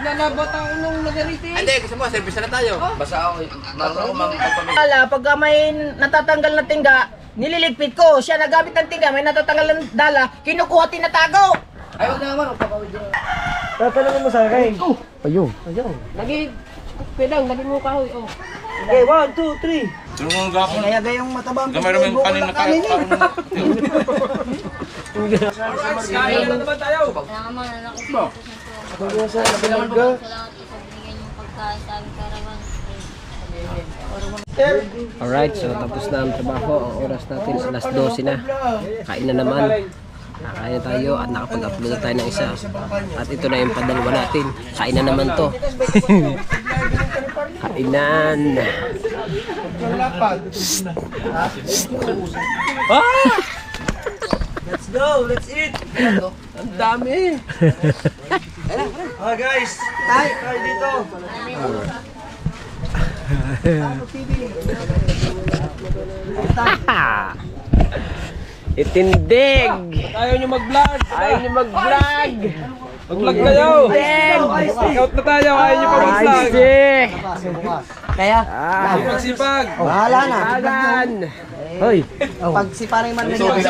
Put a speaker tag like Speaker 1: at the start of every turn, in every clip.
Speaker 1: Lalabot ako nung lagariti.
Speaker 2: Hindi, gusto mo, service na tayo. Basta ako, marunong ako magpamilya.
Speaker 3: Ala, pag may natatanggal na tingga, nililigpit ko. Siya nagamit ng tingga, may natatanggal ng dala, kinukuha, tinatago.
Speaker 2: Ay, huwag na naman, magpapawid yun.
Speaker 4: Tatanungin mo sa akin.
Speaker 3: Ayun.
Speaker 1: Lagi, pedang, lagi mo kahoy. Oh.
Speaker 4: Okay, 1, 2, 3.
Speaker 5: Tulungan nga ako.
Speaker 4: Kaya gayong matabang.
Speaker 5: Gamay naman yung kanin na kain.
Speaker 2: Kaya na naman tayo.
Speaker 6: Kailangan mo na nakikita
Speaker 4: Kaya sa
Speaker 6: sa salamat po sa binigay niyong pagkain sa aming karawan.
Speaker 3: Alright, so tapos na ang trabaho. Ang oras natin is alas 12 na. Kain na naman. Nakain na tayo at nakapag-upload na tayo ng isa. At ito na yung padalwa natin. Kain na naman to. Kainan. Ah!
Speaker 4: Let's go, let's eat.
Speaker 3: Ang dami.
Speaker 4: Ah guys, tayo dito.
Speaker 3: Itindig.
Speaker 1: Ayaw nyo mag-vlog.
Speaker 3: Ayaw niyo mag-vlog.
Speaker 1: Mag-vlog kayo. Out na tayo, ayaw nyo pa mag-vlog.
Speaker 4: Kaya,
Speaker 1: Magsipag.
Speaker 4: bahala na.
Speaker 3: Agan. Hoy.
Speaker 4: Pag si Parang Man
Speaker 1: Magsipag.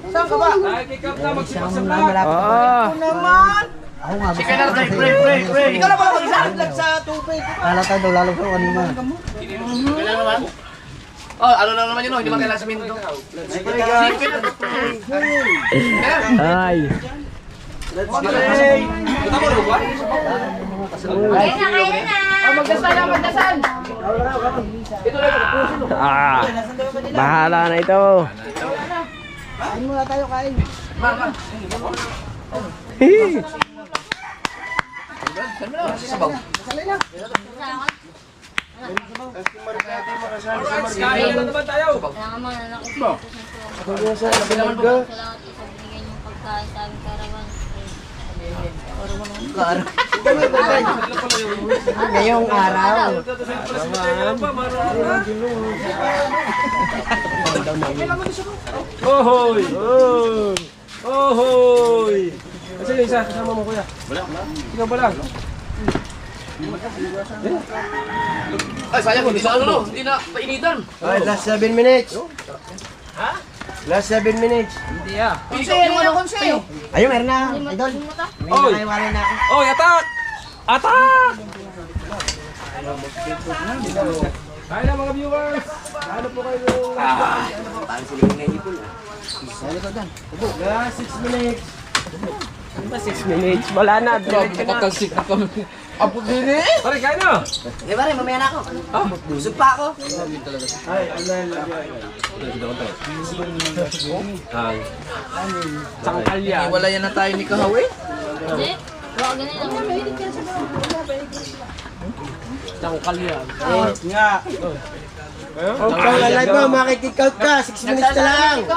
Speaker 4: saan ka ba?
Speaker 1: Nakikikaw na, magsipag sa vlog.
Speaker 3: Oo.
Speaker 4: Naman! Ako nga.
Speaker 2: Sige na, break.
Speaker 4: Ikaw na pala mag-isang sa tubig. Lalo tayo daw, lalo ko kanina.
Speaker 2: Kailan naman? Oh, ano lang naman yun, hindi man kailangan sa minuto.
Speaker 3: Ay.
Speaker 4: Let's play!
Speaker 1: Magdasal.
Speaker 3: Ah. Bahala na ito.
Speaker 4: Kain muna tayo, kain.
Speaker 2: Sabaw.
Speaker 1: Kaya na naman tayo.
Speaker 6: Kailangan mo na nakikita
Speaker 4: Kaya sa
Speaker 6: salamat po sa binigay niyong pagkain sa aming karawan.
Speaker 4: ngayong araw.
Speaker 1: Ohoy! Ohoy! Kasi yung isa, kasama mo kuya. Ikaw ba lang?
Speaker 2: Ay, sayang, hindi sa ano, hindi na painitan.
Speaker 4: Alright, last 7 minutes. Ha? Last 7 minutes.
Speaker 2: Yung ano,
Speaker 4: Ayun, meron na. Idol. May
Speaker 1: Oy.
Speaker 4: nakaiwalay na ako.
Speaker 1: Oh, attack! Attack! Kaya na mga viewers. Ano po kayo?
Speaker 4: Last 6 minutes.
Speaker 3: 6 minutes. Wala na.
Speaker 2: Nakatalsik na kami. Apo din eh.
Speaker 1: Pare, kaya na!
Speaker 4: Di ba rin, mamaya na ako. Busog pa ako.
Speaker 3: Sangkalya.
Speaker 2: Iwalayan na tayo ni Kahawi.
Speaker 6: Hindi. Baka ganun lang.
Speaker 3: Sangkalya.
Speaker 4: Nga. Okay, lalay mo, makikikout ka. 6 minutes na lang.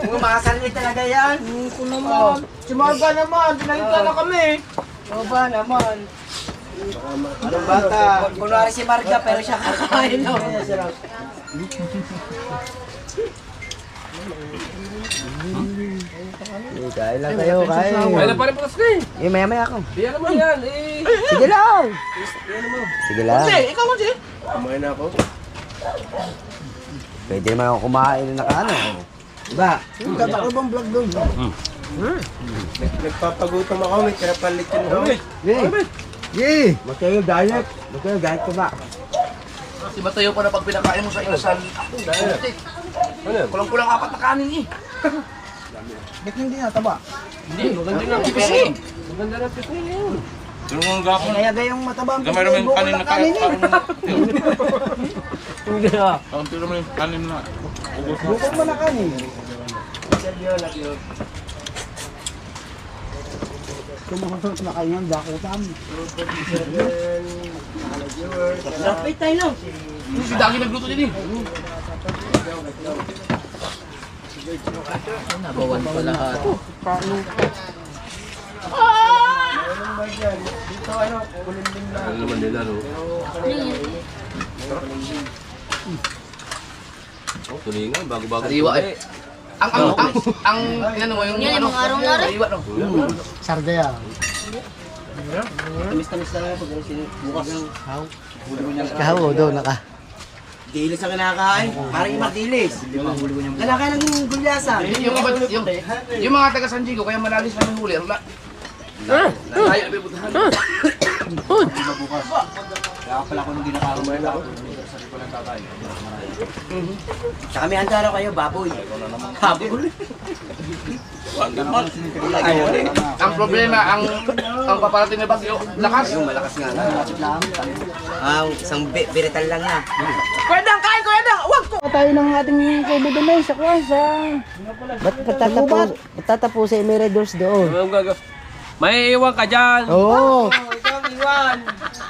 Speaker 4: Kung makasarili talaga yan.
Speaker 3: Kung naman. Si Marga naman. Pinahita na kami.
Speaker 4: Oba naman. Anong bata? Kunwari si Marga pero siya kakain no? Kain lang tayo, kain.
Speaker 1: Kaya na pare po kasi.
Speaker 4: Maya-maya ako.
Speaker 1: Biyano mo yan eh.
Speaker 4: Sige lang. Sige lang.
Speaker 2: Ikaw mo siya.
Speaker 4: Kumain na ako. Pwede naman ako kumain na nakaano. Diba? Tatakbo bang vlog doon? Nagpapagutom ako, may karapalit yun doon. Yee! Magkayo diet. Magkayo diet ko ba?
Speaker 2: Si Matayo pa na pag pinakain mo sa inasal. Ako, putik. Kulang-kulang 4 na kanin eh.
Speaker 4: Ba't hindi nataba?
Speaker 2: Hindi, maganda nga ang pipisi.
Speaker 1: Maganda na pito yun.
Speaker 5: Tulungan nga ako.
Speaker 4: Kaya gayong mataba ang
Speaker 5: Gamay naman yung kanin na kain. Ang tiro mo yung kanin na.
Speaker 4: Bukod mo na kanin. Kumakasot na kayo ng dakutan. Lapit tayo lang.
Speaker 2: Si Dagi nagluto din eh. Nabawan pa lahat.
Speaker 4: Dito ano, kulimbing na.
Speaker 5: Ano naman nila, no?
Speaker 6: Ano yun?
Speaker 5: Oh, tulingan, bago-bago.
Speaker 2: Sariwa eh. ano mo yung
Speaker 6: Yan, yung mga araw-araw.
Speaker 2: iwan, no?
Speaker 4: Sardaya.
Speaker 3: Tamis-tamis lang yan pag bukas.
Speaker 4: Kahaw, daw, naka. Dilis ang kinakain. Parang yung madilis. Kinakain ng gulyasan.
Speaker 2: Yung iba, yung mga taga San Diego, kaya malalis namin huli. Ano la? Layo na bibutahan. Kaya pala ko nung ginakaroon na
Speaker 4: Tsaka may handa kayo, baboy. Baboy.
Speaker 2: Ang problema, ang paparating na bagyo, lakas.
Speaker 4: Malakas nga. Isang birital lang na.
Speaker 7: Tayo ng ating kubo doon eh, sa kuwan, sa...
Speaker 4: Ba't patatapusin may red doors doon?
Speaker 1: May iwan ka dyan.
Speaker 4: Oo.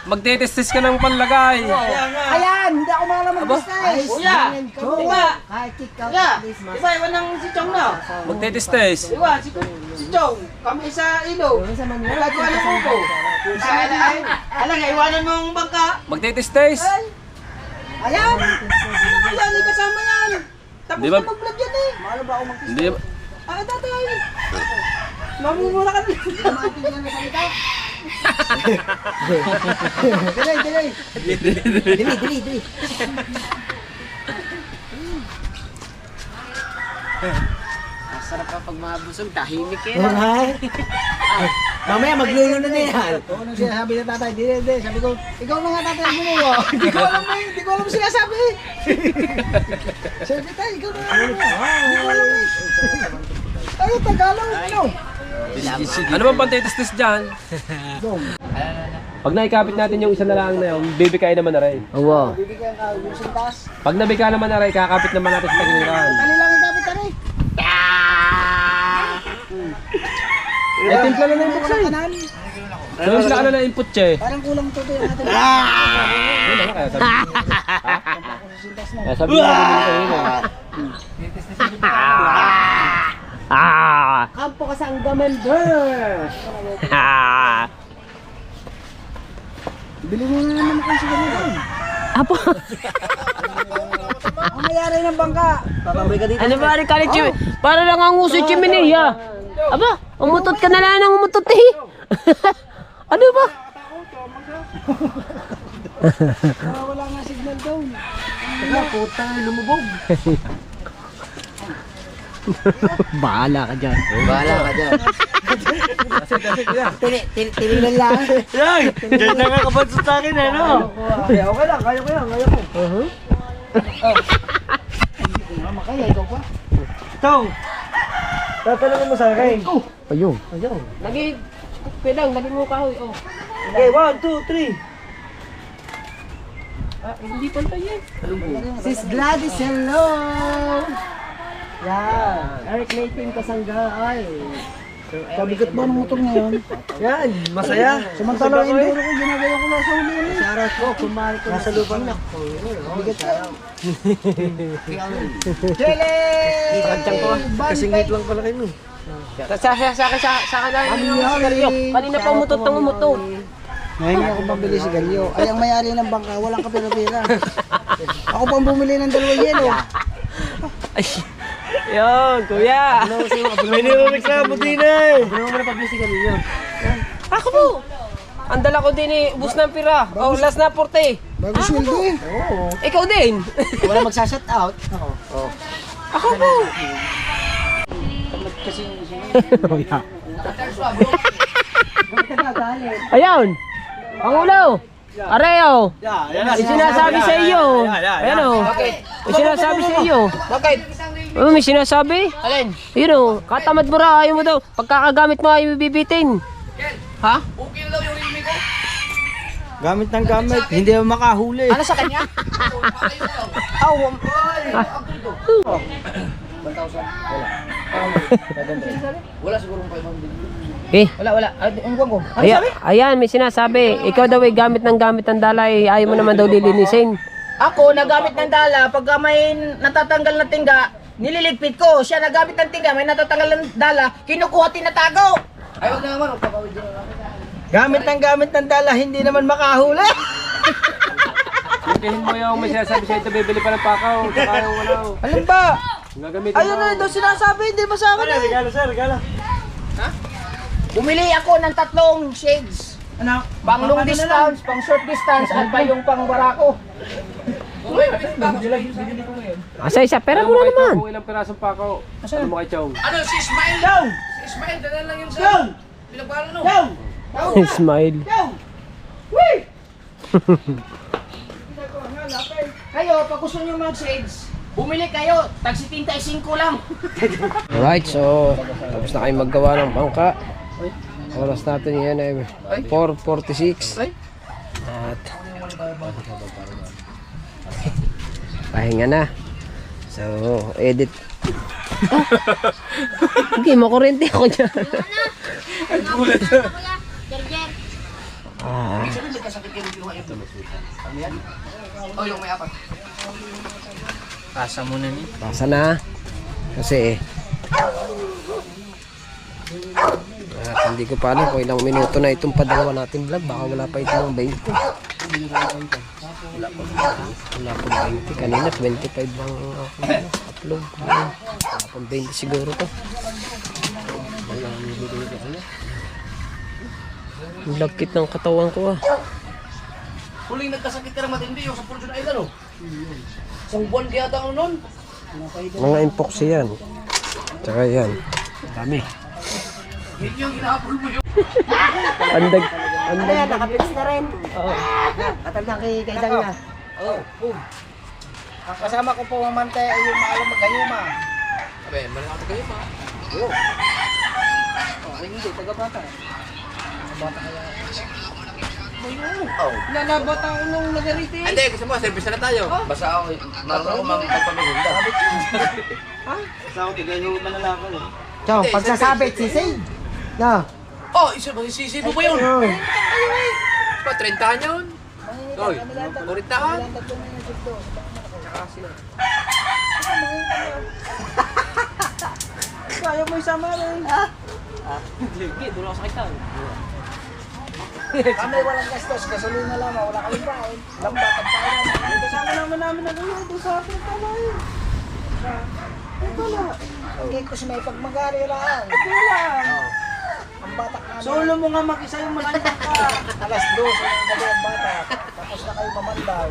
Speaker 1: Magtitestis ka ng panlagay.
Speaker 7: Ayan, hindi ako makalaman mag-business.
Speaker 4: Kuya! Kuya!
Speaker 7: Kahit kick out,
Speaker 4: Kuya!
Speaker 7: please, ma.
Speaker 4: Iba, iwan ng si Chong na.
Speaker 1: Magtitestis.
Speaker 4: Iwan, si Chong. Kami sa ilog. Wala ko ano kubo. Alam nga, iwanan mo ang bangka.
Speaker 1: Magtitestis.
Speaker 7: Ayan! Ayan, hindi kasama yan. Tapos
Speaker 1: Di ba-
Speaker 7: na mag-vlog yan eh. Mahalo ba ako mag-business?
Speaker 1: Hindi.
Speaker 7: Ah, tatay. Mamumura ka din. Hindi naman atin yan na salita. Delay, delay. Dili.
Speaker 3: Sarap ka pag mabusog, tahimik eh.
Speaker 4: Mamaya maglulo na yan.
Speaker 7: Oo, nang sinasabi na tatay, hindi. Sabi ko, ikaw na nga tatay ang bumuwa. Hindi ko alam sinasabi. Sabi tayo, ikaw na nga. Hindi ko alam eh. Ay, Tagalog, no?
Speaker 1: Ano bang pantitestis dyan? Pag naikapit natin yung isa na lang na yun, bibigay naman na rin.
Speaker 3: Oo.
Speaker 7: Bibigyan ka, yung sintas.
Speaker 1: Pag nabigay naman na rin, kakapit naman natin sa tagiliran.
Speaker 7: Dali lang yung kapit ka rin.
Speaker 1: Eh, timpla na na input sa'yo.
Speaker 7: Kanan.
Speaker 1: Gawin sila ano na input siya eh.
Speaker 7: Parang kulang to yung natin.
Speaker 1: Yun na, kaya sabi. Kaya sabi nga rin nito yun eh.
Speaker 7: Kampo ka sa Angamander. Bili mo na naman kung sa ganun.
Speaker 3: Apo,
Speaker 7: Ang mayari ng bangka.
Speaker 4: Babay ka dito.
Speaker 3: ano ba rin kalit yung... Para lang ang uso yung chimney, Aba, umutot ka na lang ng umutot eh. Ano ba?
Speaker 7: Wala nga signal doon.
Speaker 4: Puta, lumubog.
Speaker 3: Bahala ka dyan.
Speaker 4: Bahala ka dyan.
Speaker 7: Tinignan lang.
Speaker 4: Diyan nakakabanso sa akin, ano?
Speaker 7: Kaya okay lang, kaya ko yan, kaya ko. Makaya, ikaw pa.
Speaker 4: Tong! Tatanungin mo sa akin.
Speaker 3: Ayun. Lagi, pedang, lagi mo kahoy. Oh.
Speaker 4: Okay, 1, 2, 3.
Speaker 3: Hindi pantay yan.
Speaker 7: Sis Gladys, hello! Yan. Eric Nathan Kasanggaay. Pabigat ba ng motor ngayon?
Speaker 4: Yan, masaya.
Speaker 7: Samantala, yung enduro ko, ginagawa ko lang sa huli yun eh.
Speaker 4: Shoutout ko, kumari ko. Nasa lupa na.
Speaker 7: Bigat ka. Chile!
Speaker 4: Kasingit lang pala kayo.
Speaker 3: Sa akin na yung sigarilyo. Kanina pa umutot ng umutot.
Speaker 7: Ngayon ako pambili si Galio. Ay, ang may-ari ng bangka, walang kapira-pira. Ako pang bumili ng 2 yelo.
Speaker 3: Yun, kuya.
Speaker 4: May nireklamo din eh.
Speaker 3: Ako po. Ang dala ko din eh, ubus ng pira. Oh, last na 40.
Speaker 7: Bago sweldo eh.
Speaker 3: Ikaw din.
Speaker 7: Wala magsashut out.
Speaker 3: Ako po. Ayan. Pangulo. Areo. May sinasabi sa iyo. Ayan o. May sinasabi sa iyo.
Speaker 2: Bakit?
Speaker 3: May sinasabi?
Speaker 2: Alin?
Speaker 3: Yun o. Katamad mo ra. Ayaw mo daw. Pagkakagamit mo ayaw bibitin. Ha?
Speaker 2: Okay na daw yung rilmi ko.
Speaker 4: Gamit ng gamit, hindi mo makahuli.
Speaker 2: Ano sa kanya? Wala sigurong 500.
Speaker 3: Eh.
Speaker 2: Wala. Ang buwan ko.
Speaker 3: Ayan, may sinasabi. Ikaw daw ay gamit ng dalay. Ayaw mo naman daw lilinisin.
Speaker 8: Ako, nagamit ng dala, pag may natatanggal na tingga, nililigpit ko. Siya nagamit ng tingga, may natatanggal ng dala, kinukuha, tinatago.
Speaker 2: Ay, wag na naman. Magpapawid na naman.
Speaker 4: Gamit ng dala, hindi naman makahuli.
Speaker 1: Hintayin mo yung may sinasabi sa'yo ito, bibili pa ng pakaw. Tsaka yung ano.
Speaker 4: Alin ba?
Speaker 1: Gagamitin
Speaker 7: Ayun na daw sinasabi, hindi ba sa akin eh.
Speaker 4: Regalo sir, regalo.
Speaker 8: Bumili ako ng 3 shades.
Speaker 7: Ano?
Speaker 8: Pang long distance, pang short distance, at pa yung pang barako.
Speaker 3: Asa isa, pera mo na naman.
Speaker 1: Kung ilang pirasong pako. Ano mo kay Chong?
Speaker 2: Ano, si Ismael?
Speaker 7: Down!
Speaker 2: Si Ismael, dala lang yun sa...
Speaker 7: Down!
Speaker 2: Pinagpala no?
Speaker 7: Down!
Speaker 3: Smile.
Speaker 7: Down! Wait!
Speaker 8: Kayo, pag gusto nyo mag-shades, bumili kayo, tagsi 35 lang.
Speaker 3: Alright, so tapos na kayo maggawa ng bangka. Oras natin yan ay 4:46. At pahinga na. So, edit. Hindi, makurente ako dyan.
Speaker 6: Kuya, Jerjer.
Speaker 2: Sabi may kasakit kayo yung kinuha yung ano yan? Oh, yung may apat.
Speaker 5: Pasa mo na ni.
Speaker 3: Pasa na. Kasi hindi ko pa alam kung ilang minuto na itong padalawa natin vlog. Baka wala pa itong 20. Wala pa 20. Kanina 25 bang upload. Wala pang 20 siguro to. Ang lagkit ng katawan ko ah.
Speaker 2: Huling nagkasakit ka na matindi yung sa Fortune Island, oh. Isang buwan kaya ata nun.
Speaker 3: Mga impoxy yan. Tsaka yan. Dami.
Speaker 2: Yun yung ginahapol mo yun.
Speaker 3: Pandag.
Speaker 4: Ano yan, nakapits na rin. Oo. At ang nakikaidang na.
Speaker 7: Ang kasama ko po mamante ay yung maalam magayuma.
Speaker 2: Sabi, malakap kayo pa.
Speaker 7: Hindi, taga-bata.
Speaker 8: Nanabata ko nung nagariti.
Speaker 2: Hindi, kasi mo, service na tayo. Basta ako, naroon ako magpamigunda.
Speaker 4: Basta ako, tigayong manalakal eh. Chong, pagsasabit, sisig. No.
Speaker 2: Oh, isisisi mo ba yun?
Speaker 4: Oo.
Speaker 2: Pa, 30 niya yun. Oy, 40-an.
Speaker 7: Ayaw mo isama rin. Kami walang gastos, gasolina lang, wala kaming baon. Lamba, pagkain namin. Kasama naman namin na gano'n, ito sa akin kamay. Ito lang. Hindi ko si may pagmagari lang. Ito lang. Ang batak namin. Solo mo nga mag-isa yung malambak ka. Alas 12 ng gabi ang batak. Tapos na kayo mamandaw.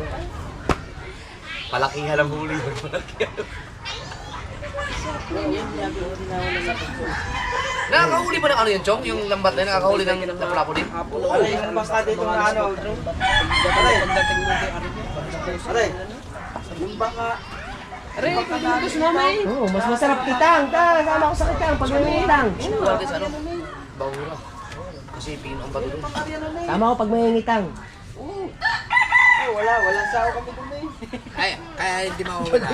Speaker 2: Palakihan ang huli. Nakakahuli ba ng ano yun, Chong? Yung lambat na yun, nakakahuli ng napulapo din?
Speaker 4: Aray, yung basta dito na ano. Aray. Aray. Yung baka.
Speaker 8: Aray, pagkakas namin.
Speaker 4: Oo, mas masarap kitang. Sama ko sa kitang pag may ngitang.
Speaker 2: Suwerte sa ano? Bahura. Kasi pingin ang bato doon.
Speaker 4: Sama ko pag may ngitang.
Speaker 7: Wala sao kami dun eh.
Speaker 2: Kaya hindi mawawala.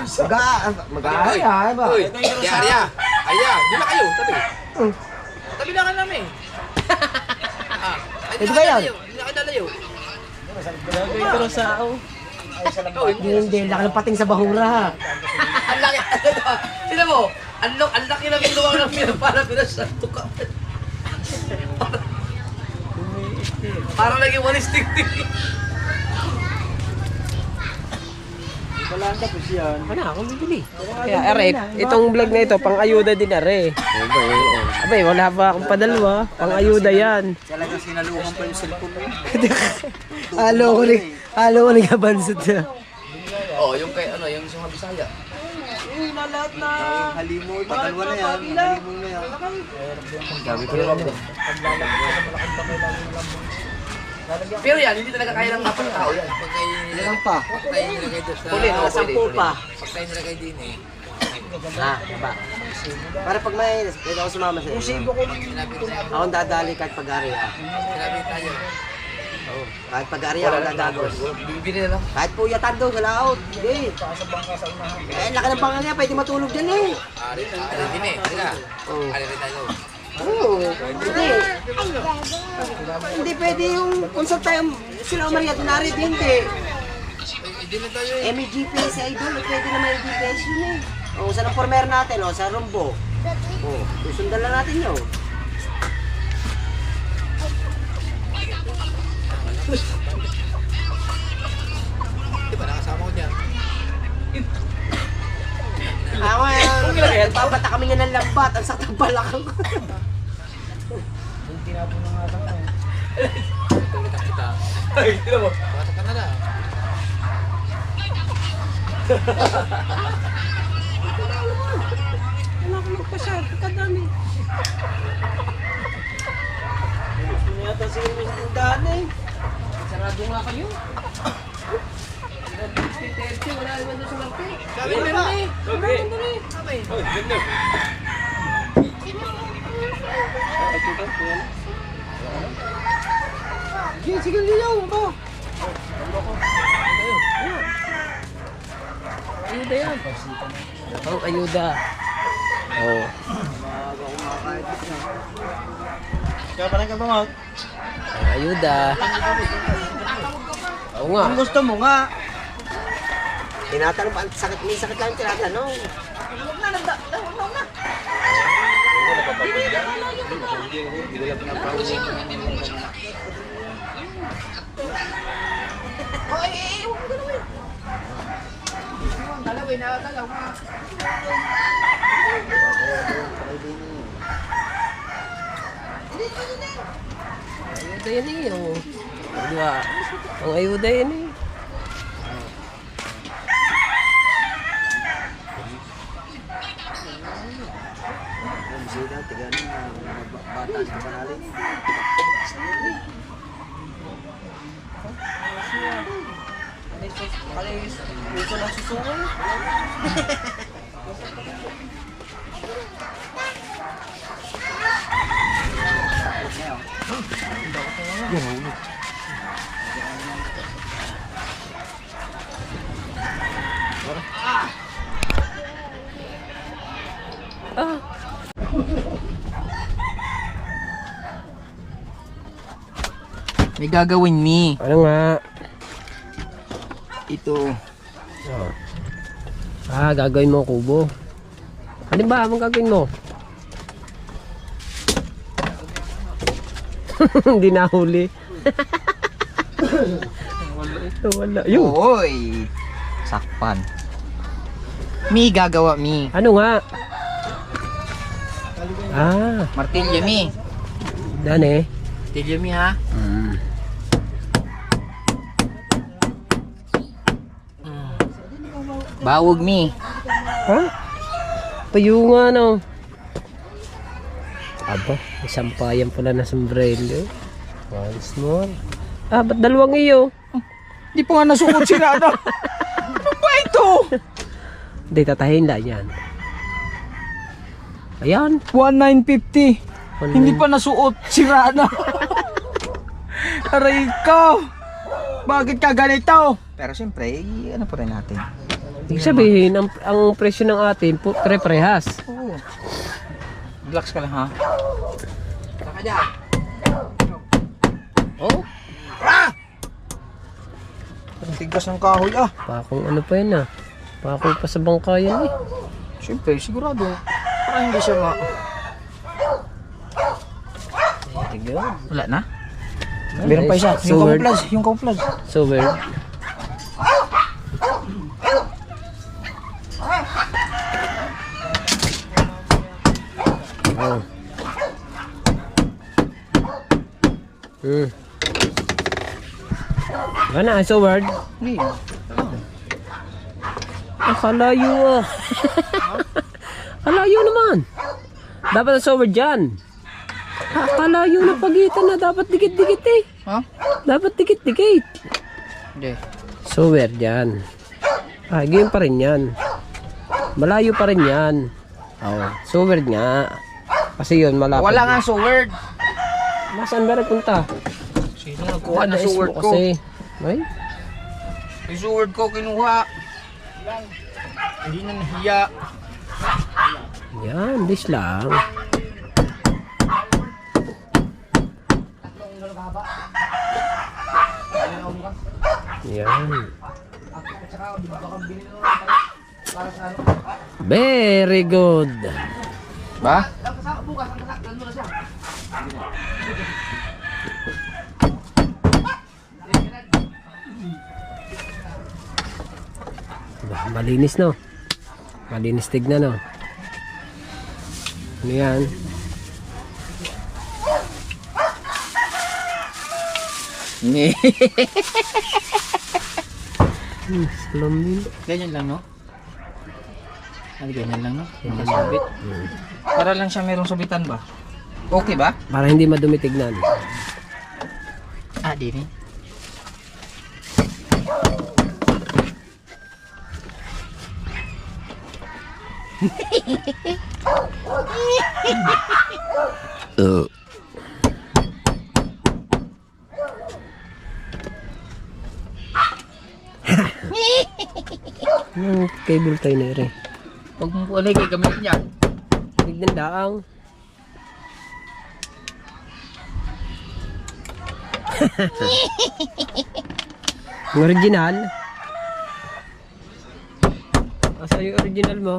Speaker 4: Mag-aaya ba?
Speaker 2: Uy, Arya! Arya, di ba kayo? Tabi. Tabi na ka namin.
Speaker 4: Ito ba yan?
Speaker 2: Hindi na kayo lalayo.
Speaker 4: Hindi, laki ng pating sa bahura ha.
Speaker 2: Ang laki. Sino mo? Ang laki na binuwang ng pila para pinasanto ka. Parang naging walis tik-tik.
Speaker 4: Wala ka po siya.
Speaker 3: Ano ako bibili? Kaya are, itong vlog na ito pang ayuda din are. Abay, wala pa akong padalwa. Pang ayuda yan.
Speaker 5: Talaga sinaluhan pa yung cellphone mo.
Speaker 4: Halo ko nag-abansot siya.
Speaker 2: Oh, yung kay ano, yung sa Bisaya.
Speaker 7: Uy, na lahat na.
Speaker 5: Halimo, patalwa na yan. Halimo na yan. Dami ko lang.
Speaker 2: Pero yan, hindi talaga kaya ng 4 tao yan.
Speaker 5: Ilan pa?
Speaker 2: Huli, no?
Speaker 4: Sampu pa.
Speaker 2: Pagkain nilagay din eh.
Speaker 4: Diba? Para pag may, pwede ako sumama sa'yo. Ako dadali kahit pag-ari ha.
Speaker 2: Sinabi tayo.
Speaker 4: Kahit pag-ari ako dadagos.
Speaker 2: Bibili na lang.
Speaker 4: Kahit po yatado, galaot. Hindi. Eh, laki ng bangka niya, pwede matulog dyan eh.
Speaker 2: Ari din eh. Ari na.
Speaker 4: Oo.
Speaker 2: Ari rin tayo.
Speaker 4: Oo. Hindi. Hindi pwede yung konsult tayo. Sila Maria Tunari din eh.
Speaker 2: Hindi na tayo eh.
Speaker 4: may GPS idol, pwede na may GPS yun eh. O, saan ang former natin? O, sa Rombo. O, susundan lang natin yun.
Speaker 2: Di ba nakasama ko dyan?
Speaker 4: Ako balakang.
Speaker 2: Ay, tira mo.
Speaker 4: Wala ko magpasyal, kadami. Gusto niya yata siguro may tindahan eh.
Speaker 3: Sarado nga kayo. Wala naman doon sa market.
Speaker 2: Okay. Oh, ganda.
Speaker 4: Sige, sige, liyaw mo.
Speaker 3: Ayuda yan. Ang ayuda. Oh.
Speaker 4: Kaya pa rin ka ba, Mark?
Speaker 3: Ang ayuda. Oo nga.
Speaker 4: Kung gusto mo nga. Tinatanong pa, may sakit lang tinatanong.
Speaker 3: Ayuda yan eh. Oh. Diba? Ang ayuda yan eh.
Speaker 4: Sila, tiga bata sa panalin.
Speaker 3: Dito lang susungan.
Speaker 8: May gagawin ni.
Speaker 3: Ano nga?
Speaker 8: Ito.
Speaker 3: Gagawin mo kubo. Ano ba? Anong gagawin mo? Hindi nahuli. Wala. Yun.
Speaker 8: Oy. Sakpan. Mi gagawa mi.
Speaker 3: Ano nga?
Speaker 8: Martilyo mi.
Speaker 3: Dane.
Speaker 8: Martilyo mi ha. Bawog mi.
Speaker 3: Ha? Payo nga no. Aba, isang payan pala na sombrero. Once more. Ba't dalawang iyo?
Speaker 8: Di pa nga nasuot si Rada. Ano ba ito?
Speaker 3: Hindi, tatahin lang yan. Ayan.
Speaker 8: 1,950. Hindi pa nasuot si Rada. Aray ko. Bakit ka ganito? Pero siyempre, ano pa rin natin.
Speaker 3: Ibig sabihin, ang presyo ng atin, pre-prehas.
Speaker 8: Oo. Relax ka lang ha. Saka dyan.
Speaker 3: Oh,
Speaker 8: Ang tigas ng kahoy ah.
Speaker 3: pakong ano pa yan Pakong pa sa bangkayan eh.
Speaker 8: Siyempre, sigurado. Para hindi siya ma...
Speaker 3: Very good.
Speaker 8: Wala na? Meron pa isa.
Speaker 3: So weird.
Speaker 8: Yung camouflage.
Speaker 3: So weird. Oh. Gana, so weird.
Speaker 8: Hindi.
Speaker 3: Kalayo Kalayo naman. Dapat ang sober dyan. Kalayo na pagitan na. Dapat dikit-dikit eh.
Speaker 8: Ha?
Speaker 3: Dapat dikit-dikit.
Speaker 8: Hindi.
Speaker 3: Sober dyan. Ganyan pa rin yan. Malayo pa rin yan. Sober nga. Kasi yun, malapit.
Speaker 8: Wala nga sword.
Speaker 3: Saan ba nagpunta?
Speaker 8: Sino nagkuha na sword ko?
Speaker 3: Kasi, ay?
Speaker 8: Yung sword ko kinuha. Hindi na nahiya.
Speaker 3: Yan, this lang. Yan. Very good.
Speaker 8: Ba?
Speaker 3: Malinis no. Malinis tignan no. Ano yan? Salamin.
Speaker 8: Ganyan lang, no? Ay, ganyan lang, no? Ganyan sabit. Para lang siya merong subitan ba? Okay ba?
Speaker 3: Para hindi madumi tignan.
Speaker 8: Ah, di rin.
Speaker 3: Yung cable tayo na rin.
Speaker 8: Huwag mo alay kay gamit niya.
Speaker 3: Tignan daang. Yung original. Asa yung original mo?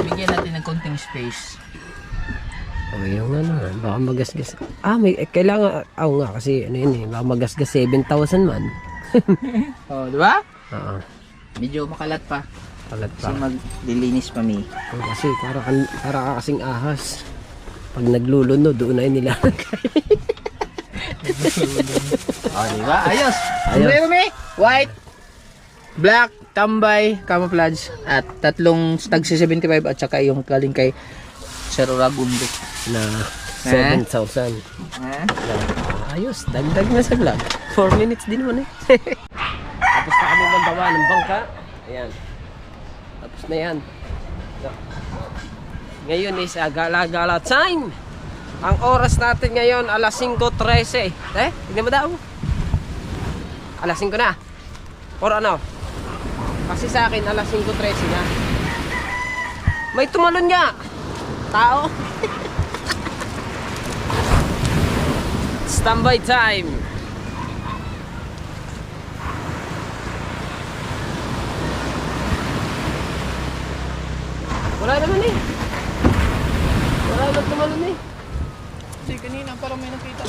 Speaker 8: Bigyan natin ng konting space.
Speaker 3: Oh, yung ano, baka magasgas. May kailangan, nga kasi ano yun baka magasgas 7,000 man.
Speaker 8: Oh, di ba?
Speaker 3: Oo,
Speaker 8: Medyo makalat pa.
Speaker 3: palat
Speaker 8: Kasi
Speaker 3: pa.
Speaker 8: maglilinis pa mi.
Speaker 3: Kasi para ka kasing ahas. Pag nagluluno, doon na yun nila.
Speaker 8: Oh, di ba? Ayos.
Speaker 3: Ayos.
Speaker 8: Sombrero mi. White, black, tambay, camouflage at tatlong tagsi 75 at saka yung galing kay Sir Ragundo.
Speaker 3: Na 7,000. Ayos, dagdag na sa vlog. 4 minutes din naman Tapos na kami mambawa ng bangka. Ayan. Tapos na yan. Ngayon is gala-gala time. Ang oras natin ngayon alas 5:13. Tignan mo daw. Alas 5 na. Or ano? Kasi sa akin alas 5:13 na. May tumalon nga. Tao. Standby time. Wala naman Wala naman tumalon
Speaker 8: Kasi kanina parang may nakita.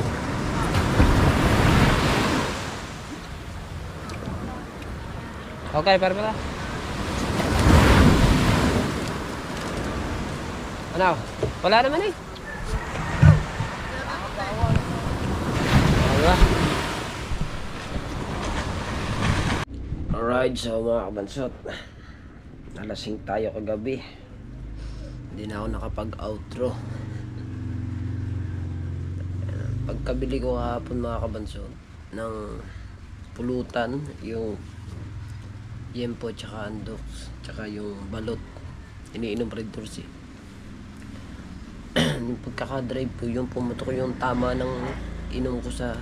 Speaker 3: Okay, para. Ano? Wala naman Diba? Alright, so mga kabansot, nalasing tayo kagabi. Hindi na ako nakapag-outro. Pagkabili ko kahapon mga kabansot ng pulutan, yung yempo tsaka andox tsaka yung balot, iniinom Red Doors yung pagkakadrive ko, yung pumutok yung tama ng inom ko sa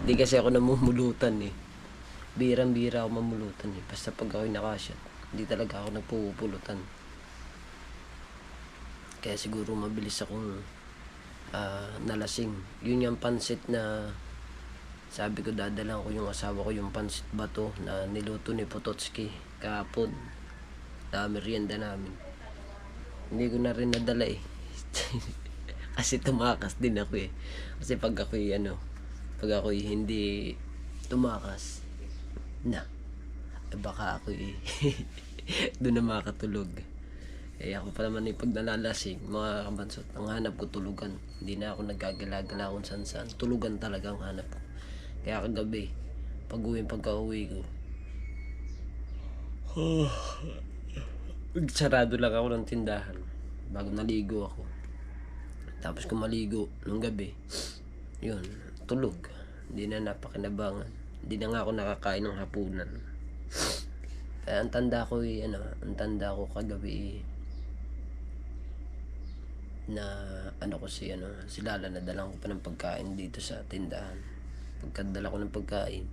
Speaker 3: hindi kasi ako namumulutan birang-bira ako mamulutan basta pag ako'y nakashot hindi talaga ako nagpupulutan, kaya siguro mabilis akong nalasing. Yun yung pansit na sabi ko dadalang ko yung asawa ko, yung pansit bato na niluto ni Pototski kahapon na merienda namin. Hindi ko na rin nadala kasi tumakas din ako kasi pag ako'y hindi tumakas na baka ako'y doon na makatulog. Ako pa naman pag nalalasing mga kabansot, ang hanap ko tulugan, hindi na ako nagagala-gala kung saan tulugan talaga ang hanap ko. Kaya kagabi pagka-uwi ko sarado lang ako ng tindahan bago naligo ako. Tapos kung maligo nung gabi, yun, tulog. Hindi na napakinabangan. Hindi na nga ako nakakain ng hapunan. Kaya ang tanda ko kagabi na si Lala nadalang ko pa ng pagkain dito sa tindahan. Pagkadala ko ng pagkain,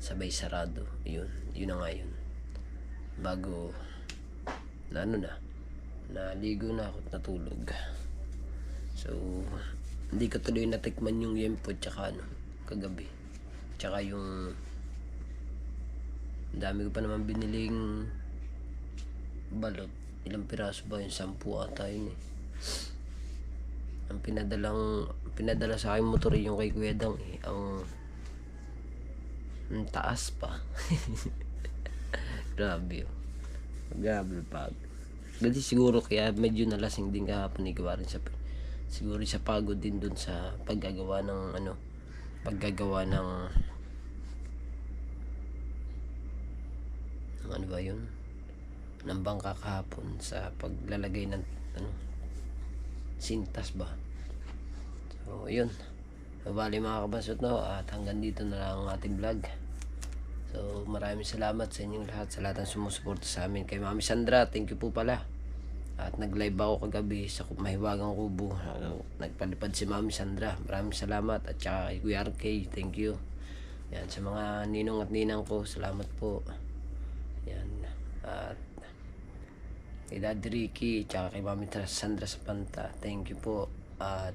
Speaker 3: sabay sarado. Yun na nga yun. Bago naligo na ako at natulog. So hindi ko tuloy natikman yung yempo tsaka kagabi. Tsaka yung dami ko pa naman biniling balot. Ilang piraso ba yun? 10 ata yun Ang pinadala sa akin motor yung kay Kuya Dang ang taas pa. Grabe pag Kasi siguro kaya medyo nalasing din kahapon ni gawa rin sa siguro sa pagod din dun sa paggagawa ng ano ba yun, ng bangka kahapon sa paglalagay ng sintas ba. So yun, so, bali mga kabasot, no, at hanggang dito na lang ang ating vlog. So maraming salamat sa inyong lahat, sa lahat ng sumusuporta sa amin. Kay Mami Sandra, thank you po pala. At nag-live ako kagabi sa Mahiwagang Kubo. Nagpalipad si Mami Sandra. Maraming salamat. At saka kay Kuya RK, thank you. Yan, sa mga ninong at ninang ko, salamat po. Yan. At kay Daddy Ricky, tsaka kay Mami Sandra sa Panta, thank you po. At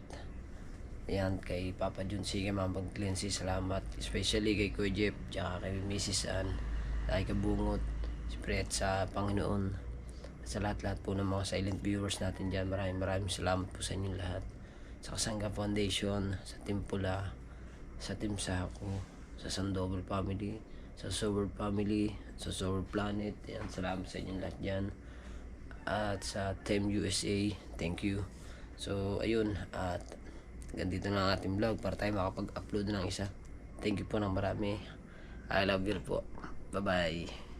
Speaker 3: yan, kay Papa Jun, kay Mama Clancy, salamat. Especially kay Kuya Jeff, tsaka kay Mrs. Ann, kay Kabungot, siyempre at sa Panginoon. Sa lahat-lahat po ng mga silent viewers natin dyan, maraming salamat po sa inyong lahat. Sa Kasangga Foundation, sa Team Pula, sa Team Sako, sa Sandoval Family, sa Sober Family, sa Sober Planet, yan, salamat sa inyong lahat dyan. At sa Team USA, thank you. So ayun, at ganito na ang ating vlog para tayo makapag-upload ng isa. Thank you po ng marami. I love you po. Bye bye.